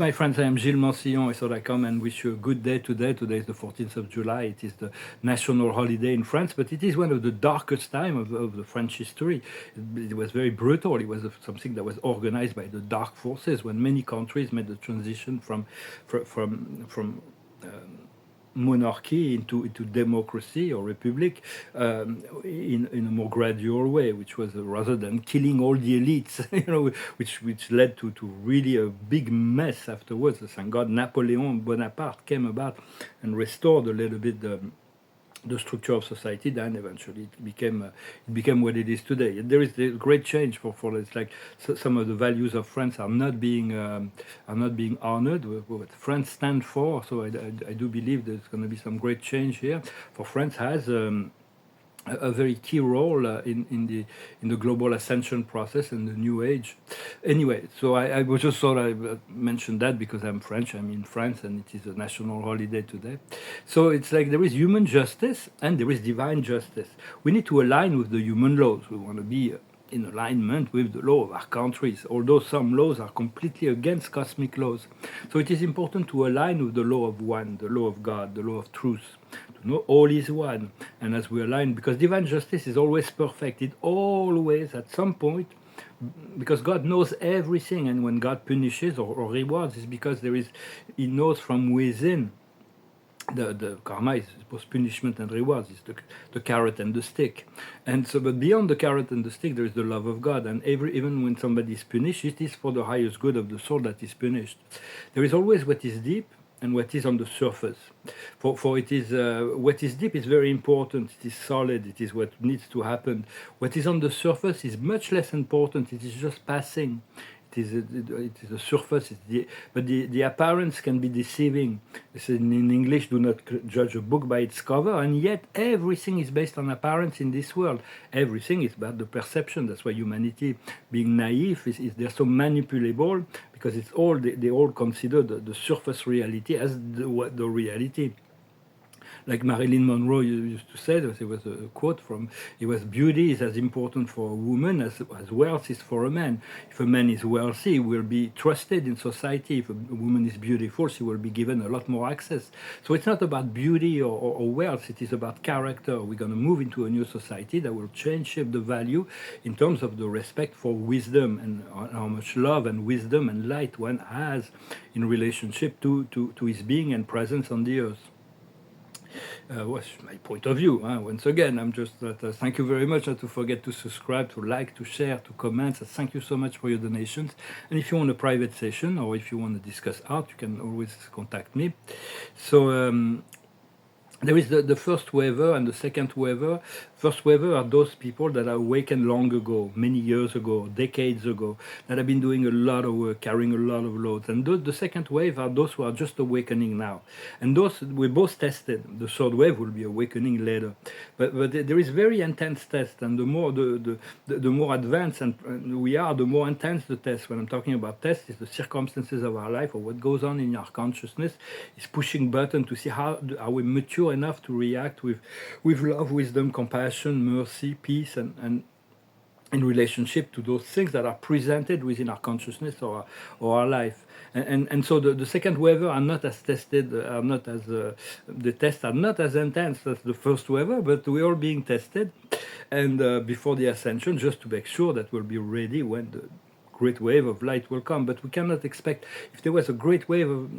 my friends. I am Gilles Mancillon. I thought I come and wish you a good day today. Today is the 14th of July. It is the national holiday in France, but it is one of the darkest times of the French history. It was very brutal. It was something that was organized by the dark forces when many countries made the transition from monarchy into democracy or republic in a more gradual way, which was rather than killing all the elites, which led to really a big mess afterwards. Thank God Napoleon Bonaparte came about and restored a little bit the structure of society. Then eventually it became what it is today. And there is a great change for it's like some of the values of France are not being honored. What France stands for. So I do believe there's going to be some great change here. For France has a very key role in the global ascension process and the new age. Anyway, so I was just thought I mentioned that because I'm French. I'm in France, and it is a national holiday today. So it's like there is human justice and there is divine justice. We need to align with the human laws. We want to be in alignment with the law of our countries, although some laws are completely against cosmic laws. So it is important to align with the law of one, the law of God, the law of truth, to know all is one. And as we align, because divine justice is always perfect, it always, at some point, because God knows everything, and when God punishes or rewards, it's because He knows from within. The karma is both punishment and rewards. It's the carrot and the stick, and so. But beyond the carrot and the stick, there is the love of God. And even when somebody is punished, it is for the highest good of the soul that is punished. There is always what is deep and what is on the surface. For it is what is deep is very important. It is solid. It is what needs to happen. What is on the surface is much less important. It is just passing. It is a surface, but the appearance can be deceiving. In English, do not judge a book by its cover, and yet everything is based on appearance in this world. Everything is about the perception. That's why humanity, being naive, they're so manipulable, because it's all they all consider the surface reality as the reality. Like Marilyn Monroe used to say, there was a quote from, it was, beauty is as important for a woman as wealth is for a man. If a man is wealthy, he will be trusted in society. If a woman is beautiful, she will be given a lot more access. So it's not about beauty or wealth, it is about character. We're going to move into a new society that will shape the value in terms of the respect for wisdom and how much love and wisdom and light one has in relationship to his being and presence on the earth. Was my point of view. Once again, I'm just thank you very much. Not to forget to subscribe, to like, to share, to comment. Thank you so much for your donations. And if you want a private session or if you want to discuss art, you can always contact me. So there is the first waver and the second waver. First waver are those people that are awakened long ago, many years ago, decades ago, that have been doing a lot of work, carrying a lot of loads. And the second wave are those who are just awakening now. And those we both tested. The third wave will be awakening later. But there is very intense test, and the more the more advanced and we are, the more intense the test. When I'm talking about test, is the circumstances of our life or what goes on in our consciousness is pushing button to see how are we mature enough to react with love, wisdom, compassion, mercy, peace, and in relationship to those things that are presented within our consciousness or our life. And so the second waver are not as tested, are not as the tests are not as intense as the first waver, but we're all being tested, and before the ascension, just to make sure that we'll be ready when the great wave of light will come. But we cannot expect, if there was a great wave of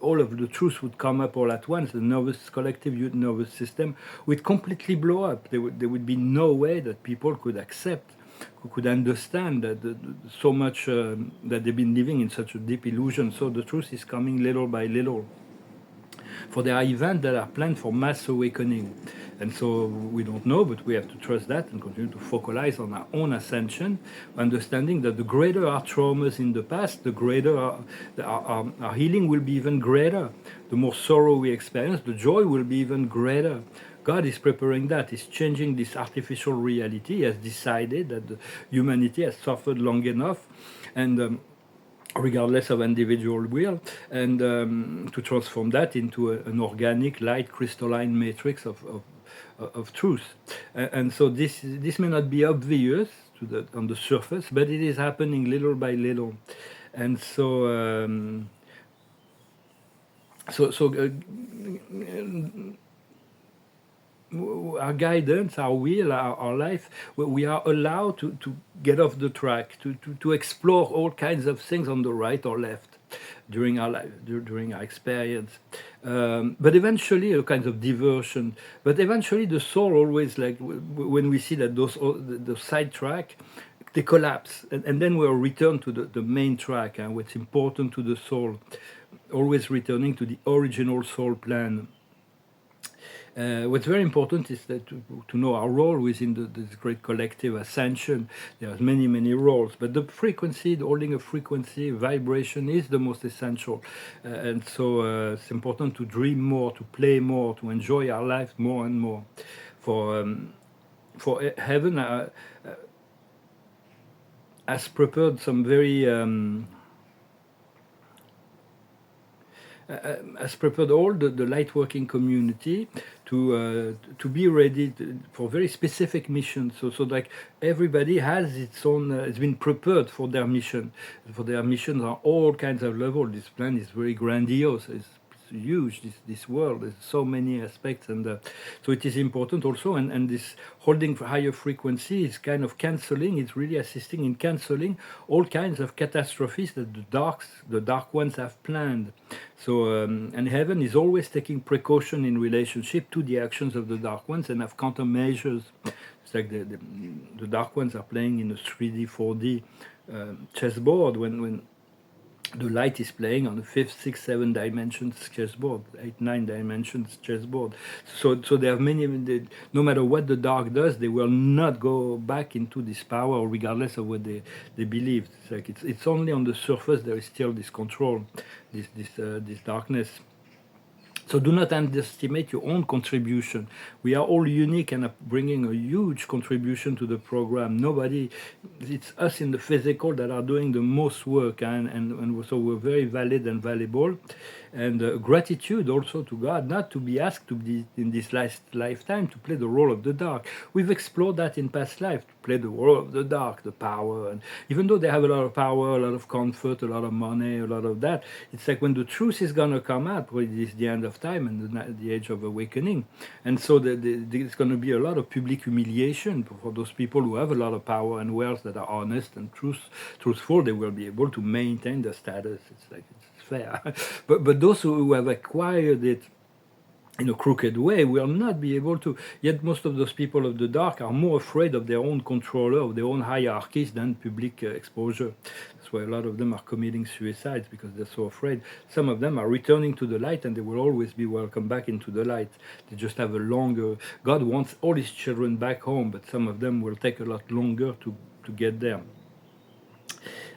all of the truth would come up all at once, the collective nervous system would completely blow up. There would be no way that people could accept, who could understand that so much that they've been living in such a deep illusion. So the truth is coming little by little. For there are events that are planned for mass awakening. And so we don't know, but we have to trust that and continue to focalize on our own ascension, understanding that the greater our traumas in the past, the greater our healing will be even greater. The more sorrow we experience, the joy will be even greater. God is preparing that. He's changing this artificial reality. He has decided that the humanity has suffered long enough, and regardless of individual will, and to transform that into an organic, light, crystalline matrix of truth. And so this may not be obvious on the surface, but it is happening little by little. And so So our guidance, our will, our life, we are allowed to get off the track, to explore all kinds of things on the right or left during our life, during our experience. But eventually, a kind of diversion. But eventually, the soul always, like when we see that the side track, they collapse, and then we'll return to the main track, and what's important to the soul, always returning to the original soul plan. What's very important is that to know our role within this great collective ascension. There are many, many roles, but the frequency, the holding of frequency, vibration is the most essential. And so it's important to dream more, to play more, to enjoy our life more and more. For heaven has prepared some very has prepared all the light working community to be ready for very specific missions. So like everybody has its own. It's been prepared for their mission. For their missions on all kinds of levels. This plan is very grandiose. It's huge. This world. There's so many aspects, and so it is important also. And this holding for higher frequency is kind of canceling. It's really assisting in canceling all kinds of catastrophes that the dark ones have planned. So and heaven is always taking precaution in relationship to the actions of the dark ones and have countermeasures. It's like the dark ones are playing in a 3D, 4D chessboard when the light is playing on the 5th, 6th, 7 dimensions chessboard, 8, 9 dimensions chessboard. So there are many. No matter what the dark does, they will not go back into this power, regardless of what they believe. It's like it's only on the surface there is still this control, this darkness. So do not underestimate your own contribution. We are all unique and are bringing a huge contribution to the program. Nobody, it's us in the physical that are doing the most work, and so we're very valid and valuable. And gratitude also to God, not to be asked to be in this last lifetime to play the role of the dark. We've explored that in past life, to play the role of the dark, the power. And even though they have a lot of power, a lot of comfort, a lot of money, a lot of that, it's like when the truth is going to come out, well, it is the end of time and the age of awakening. And so there's going to be a lot of public humiliation for those people who have a lot of power and wealth that are honest and truthful. They will be able to maintain their status. It's like it's fair. But those who have acquired it in a crooked way will not be able to. Yet most of those people of the dark are more afraid of their own controller, of their own hierarchies than public exposure. That's why a lot of them are committing suicides, because they're so afraid. Some of them are returning to the light, and they will always be welcome back into the light. They just have a longer. God wants all his children back home, but some of them will take a lot longer to get there.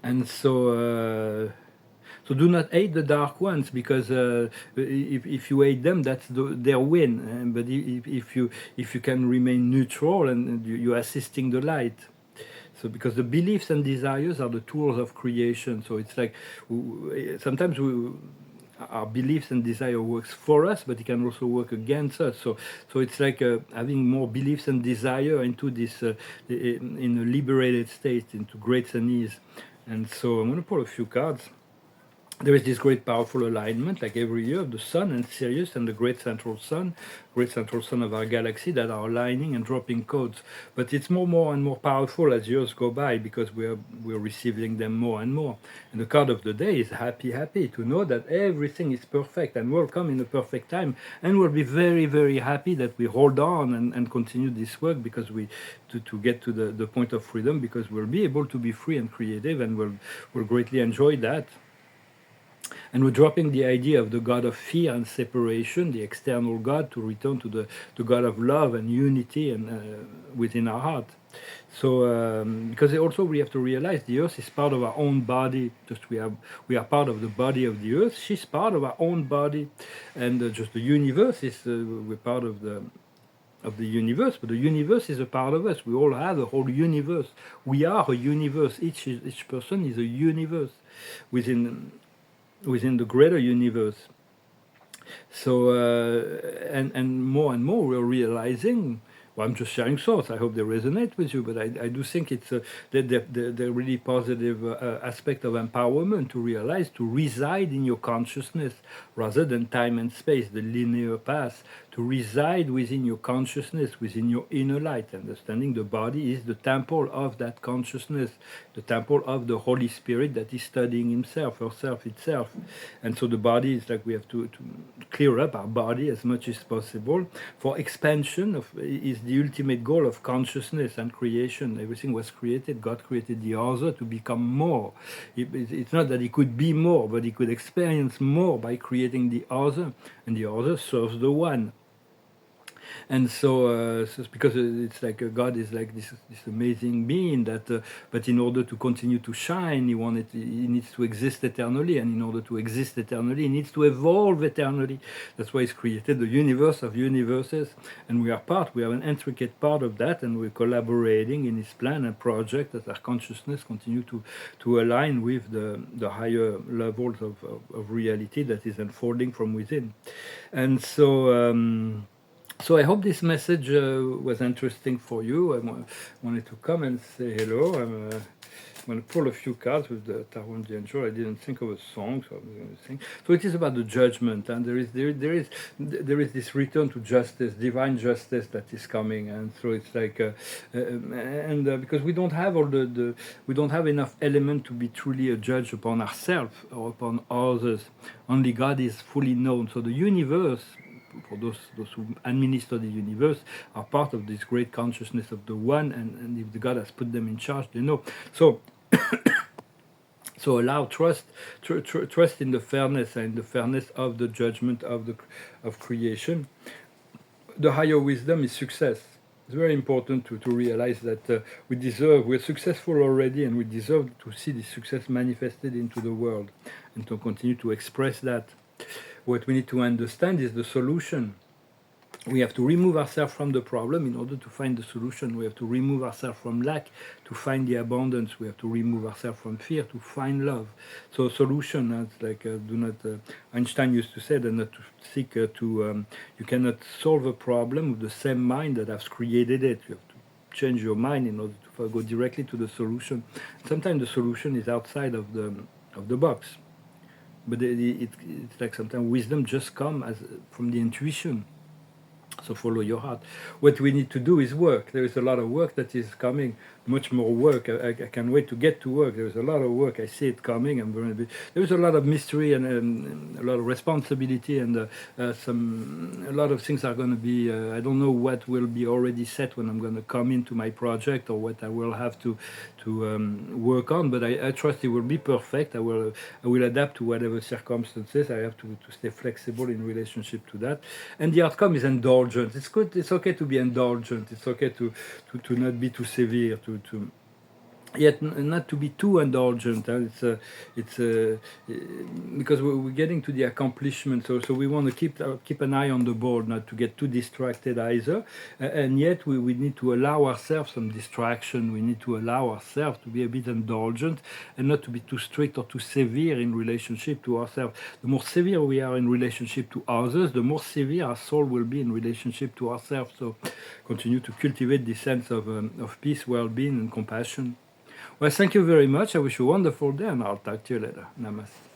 And so do not hate the dark ones, because if you hate them, that's their win. But if you can remain neutral, and you're assisting the light. So because the beliefs and desires are the tools of creation. So it's like sometimes our beliefs and desire works for us, but it can also work against us. So it's like having more beliefs and desire into this in a liberated state, into grace and ease. And so I'm going to pull a few cards. There is this great powerful alignment, like every year, of the Sun and Sirius and the great central sun of our galaxy, that are aligning and dropping codes. But it's more and more powerful as years go by, because we're receiving them more and more. And the card of the day is happy, to know that everything is perfect and will come in a perfect time, and we'll be very, very happy that we hold on and continue this work, because to get to the point of freedom, because we'll be able to be free and creative, and we'll greatly enjoy that. And we're dropping the idea of the God of fear and separation, the external God, to return to the God of love and unity and within our heart. So, because also we have to realize the Earth is part of our own body. Just we are part of the body of the Earth. She's part of our own body, and just the universe is we're part of the universe, but the universe is a part of us. We all have a whole universe. We are a universe. Each person is a universe within the greater universe. So and more we're realizing Well, I'm just sharing thoughts. I hope they resonate with you, but I do think it's the really positive aspect of empowerment to realize, to reside in your consciousness rather than time and space, the linear path, to reside within your consciousness, within your inner light, understanding the body is the temple of that consciousness, the temple of the Holy Spirit that is studying himself, herself, itself. And so the body is like we have to clear up our body as much as possible for expansion of is the ultimate goal of consciousness and creation. Everything was created. God created the other to become more. It's not that he could be more, but he could experience more by creating the other, and the other serves the one. And so it's because it's like God is like this amazing being that, but in order to continue to shine, he needs to exist eternally, and in order to exist eternally, he needs to evolve eternally. That's why he's created the universe of universes, and we are an intricate part of that, and we're collaborating in his plan and project as our consciousness continue to align with the higher levels of reality that is unfolding from within. And so I hope this message was interesting for you. Wanted to come and say hello. I'm going to pull a few cards with the Tarot and the Angel. I didn't think of a song, so I'm going to sing. So it is about the judgment, and there is this return to justice, divine justice that is coming, and so it's like, because we don't have we don't have enough element to be truly a judge upon ourselves or upon others. Only God is fully known. So the universe, for those who administer the universe, are part of this great consciousness of the one, and if the God has put them in charge, they know. So so allow trust in the fairness and the fairness of the judgment of creation. The higher wisdom is success. It's very important to realize that we're successful already, and we deserve to see this success manifested into the world and to continue to express that. What we need to understand is the solution. We have to remove ourselves from the problem in order to find the solution. We have to remove ourselves from lack to find the abundance. We have to remove ourselves from fear to find love. So solution, it's like do not. Einstein used to say that not to seek you cannot solve a problem with the same mind that has created it. You have to change your mind in order to go directly to the solution. Sometimes the solution is outside of the box. But it's like sometimes wisdom just comes from the intuition. So follow your heart. What we need to do is work. There is a lot of work that is coming, much more work. I can't wait to get to work. There is a lot of work. I see it coming. There is a lot of mystery and a lot of responsibility, and a lot of things are going to be. I don't know what will be already set when I'm going to come into my project, or what I will have to work on. But I trust it will be perfect. I will adapt to whatever circumstances. I have to stay flexible in relationship to that. And the outcome is indulgence. It's good. It's okay to be indulgent. It's okay to not be too severe. Yet not to be too indulgent. It's because we're getting to the accomplishment. So we want to keep an eye on the ball, not to get too distracted either. And yet we need to allow ourselves some distraction. We need to allow ourselves to be a bit indulgent and not to be too strict or too severe in relationship to ourselves. The more severe we are in relationship to others, the more severe our soul will be in relationship to ourselves. So continue to cultivate this sense of peace, well-being, and compassion. Well, thank you very much. I wish you a wonderful day, and I'll talk to you later. Namaste.